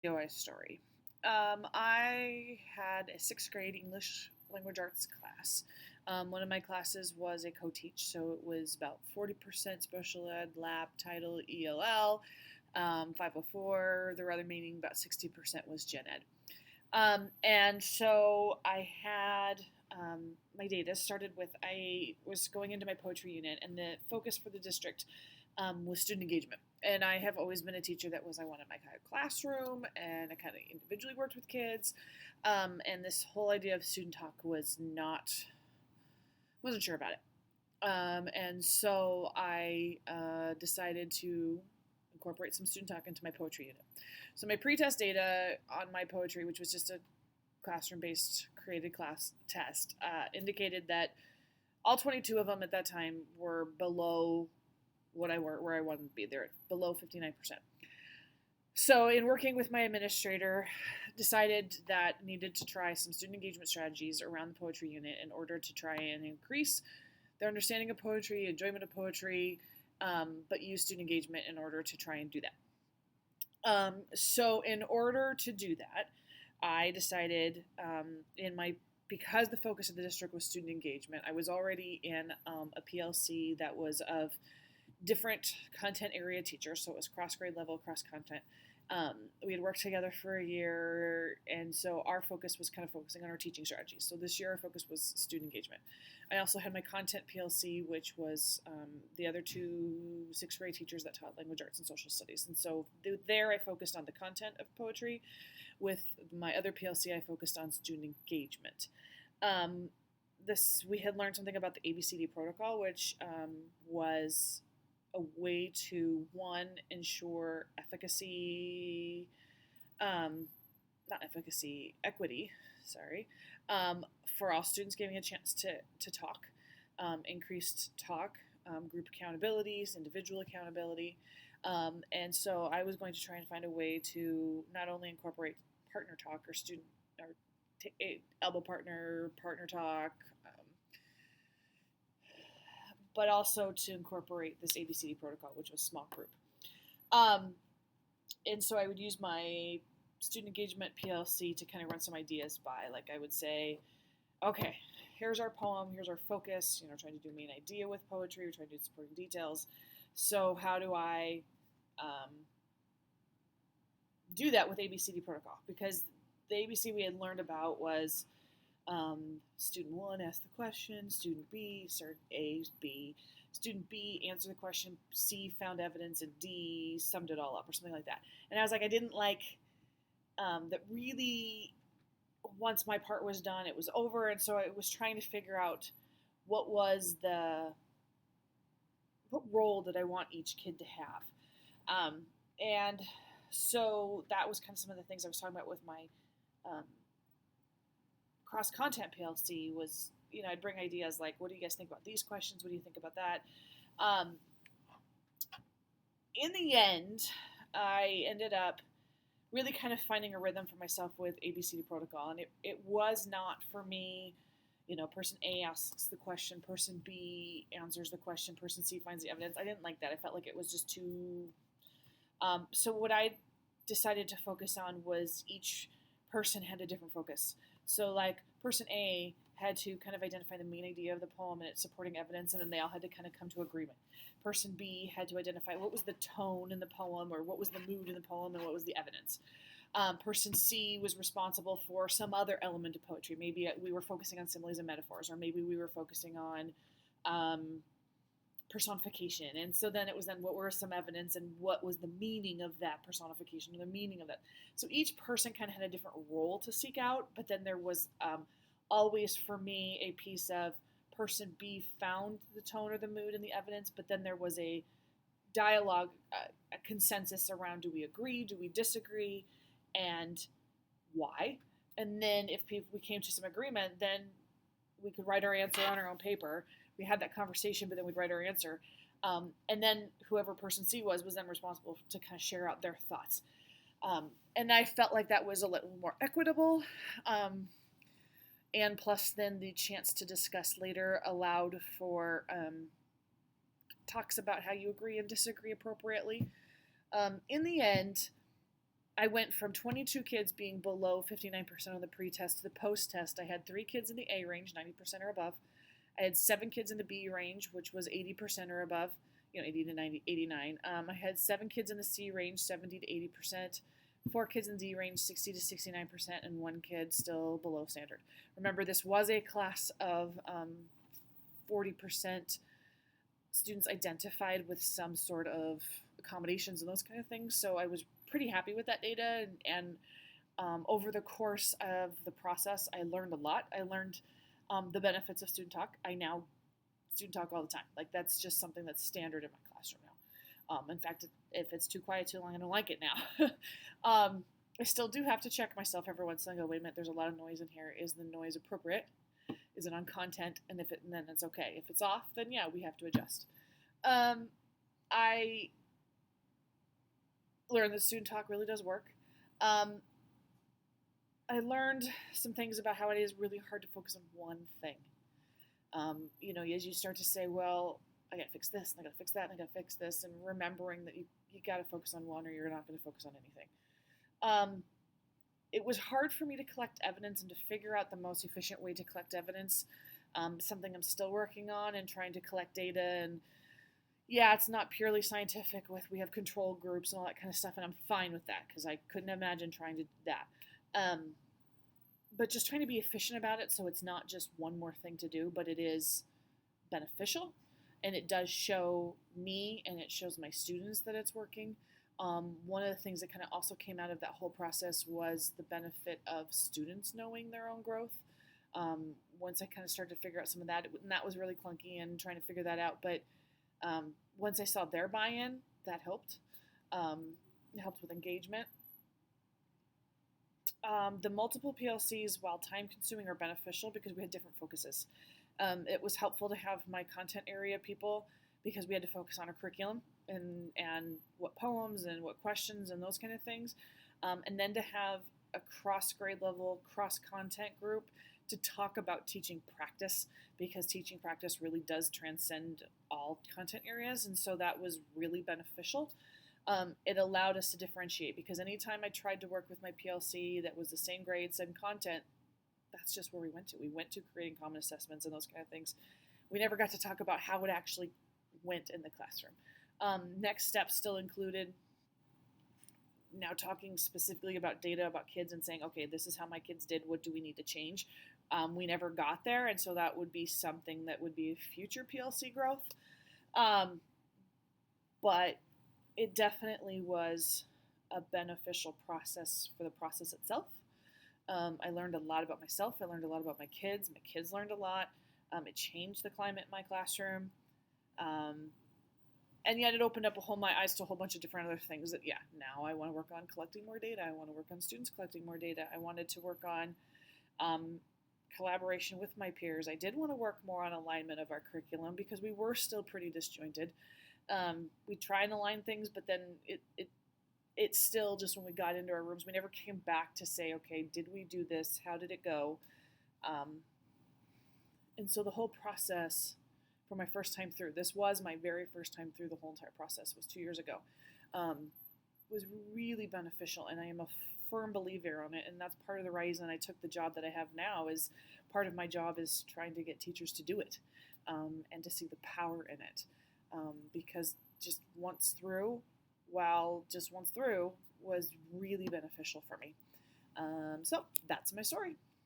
DOI story. I had a sixth grade English language arts class. One of my classes was a co-teach, so it was about 40% special ed, lab, title, ELL, 504. The other meaning about 60% was gen ed. And so I had my data started with I was going into my poetry unit, and the focus for the district was student engagement. And I have always been a teacher that was I wanted my kind of classroom, and I kind of individually worked with kids. And this whole idea of student talk wasn't sure about it. And so I decided to incorporate some student talk into my poetry unit. So my pretest data on my poetry, which was just a classroom-based created class test, indicated that all 22 of them at that time were below where I wanted to be. They're below 59%. So in working with my administrator, decided that needed to try some student engagement strategies around the poetry unit in order to try and increase their understanding of poetry, enjoyment of poetry, but use student engagement in order to try and do that. So in order to do that, I decided because the focus of the district was student engagement, I was already in a PLC that was of different content area teachers, so it was cross grade level, cross content. We had worked together for a year, and so our focus was kind of focusing on our teaching strategies. So this year, our focus was student engagement. I also had my content PLC, which was the other two sixth grade teachers that taught language arts and social studies. And so there I focused on the content of poetry. With my other PLC, I focused on student engagement. We had learned something about the ABCD protocol, which was a way to one ensure efficacy, not efficacy, equity. Sorry, for all students getting a chance to talk, increased talk, group accountabilities, individual accountability, and so I was going to try and find a way to not only incorporate partner talk or student or elbow partner talk, but also to incorporate this ABCD protocol, which was small group. Um, and so I would use my student engagement PLC to kind of run some ideas by. Like I would say, okay, here's our poem, here's our focus, trying to do main idea with poetry, we're trying to do supporting details. So how do I do that with ABCD protocol? Because the ABC we had learned about was student one asked the question, student B, A, B, student B answered the question, C found evidence, and D summed it all up, or something like that. And I was like, I didn't like that really. Once my part was done, it was over, and so I was trying to figure out what role did I want each kid to have, and so that was kind of some of the things I was talking about with my um, cross content PLC was, I'd bring ideas like, what do you guys think about these questions? What do you think about that? Um, in the end, I ended up really kind of finding a rhythm for myself with ABCD protocol. And it was not for me, person A asks the question, person B answers the question, person C finds the evidence. I didn't like that. I felt like it was just too. So what I decided to focus on was each person had a different focus. So like person A had to kind of identify the main idea of the poem and its supporting evidence, and then they all had to kind of come to agreement. Person B had to identify what was the tone in the poem, or what was the mood in the poem, and what was the evidence. Person C was responsible for some other element of poetry. Maybe we were focusing on similes and metaphors, or maybe we were focusing on personification. And so then it was what were some evidence and what was the meaning of that personification, or the meaning of that. So each person kind of had a different role to seek out, but then there was always for me a piece of person B found the tone or the mood and the evidence, but then there was a dialogue, a consensus around, do we agree, do we disagree, and why. And then if we came to some agreement, then we could write our answer on our own paper. We had that conversation, but then we'd write our answer. And then whoever person C was then responsible to kind of share out their thoughts. And I felt like that was a little more equitable. And plus, then the chance to discuss later allowed for talks about how you agree and disagree appropriately. In the end, I went from 22 kids being below 59% on the pre-test to the post-test. I had 3 kids in the A range, 90% or above. I had 7 kids in the B range, which was 80% or above, 80 to 90, 89. I had 7 kids in the C range, 70 to 80%. 4 kids in D range, 60 to 69%, and 1 kid still below standard. Remember, this was a class of 40% students identified with some sort of accommodations and those kind of things. So I was pretty happy with that data. And over the course of the process, I learned a lot. I learned the benefits of student talk. I now student talk all the time. Like, that's just something that's standard in my classroom now. In fact, if it's too quiet too long, I don't like it now. I still do have to check myself every once in a while. Wait a minute, there's a lot of noise in here. Is the noise appropriate? Is it on content? And then it's okay. If it's off, then yeah, we have to adjust. I learned that student talk really does work. I learned some things about how it is really hard to focus on one thing. As you start to say, well, I gotta fix this, and I gotta fix that, and I gotta fix this, and remembering that you gotta focus on one or you're not gonna focus on anything. It was hard for me to collect evidence and to figure out the most efficient way to collect evidence. Something I'm still working on and trying to collect data. And yeah, it's not purely scientific we have control groups and all that kind of stuff, and I'm fine with that because I couldn't imagine trying to do that. But just trying to be efficient about it so it's not just one more thing to do, but it is beneficial. And it does show me and it shows my students that it's working. One of the things that kind of also came out of that whole process was the benefit of students knowing their own growth. Once I kind of started to figure out some of that, and that was really clunky and trying to figure that out. But once I saw their buy-in, that helped. It helped with engagement. The multiple PLCs, while time-consuming, are beneficial because we had different focuses. It was helpful to have my content area people because we had to focus on a curriculum and what poems and what questions and those kind of things. And then to have a cross-grade level, cross-content group to talk about teaching practice, because teaching practice really does transcend all content areas. And so that was really beneficial. It allowed us to differentiate, because anytime I tried to work with my PLC that was the same grade, same content, that's just where we went to. We went to creating common assessments and those kind of things. We never got to talk about how it actually went in the classroom. Next steps still included now talking specifically about data about kids and saying, okay, this is how my kids did. What do we need to change? We never got there, and so that would be something that would be future PLC growth. But it definitely was a beneficial process for the process itself. I learned a lot about myself. I learned a lot about my kids. My kids learned a lot. It changed the climate in my classroom. And yet it opened up my eyes to a whole bunch of different other things that, now I want to work on collecting more data. I want to work on students collecting more data. I wanted to work on collaboration with my peers. I did want to work more on alignment of our curriculum because we were still pretty disjointed. We try and align things, but then it still, just when we got into our rooms, we never came back to say, okay, did we do this? How did it go? And so the whole process for my first time through, this was my very first time through the whole entire process, was 2 years ago, was really beneficial, and I am a firm believer on it, and that's part of the reason I took the job that I have now. Is part of my job is trying to get teachers to do it, and to see the power in it, because just once through was really beneficial for me. So that's my story.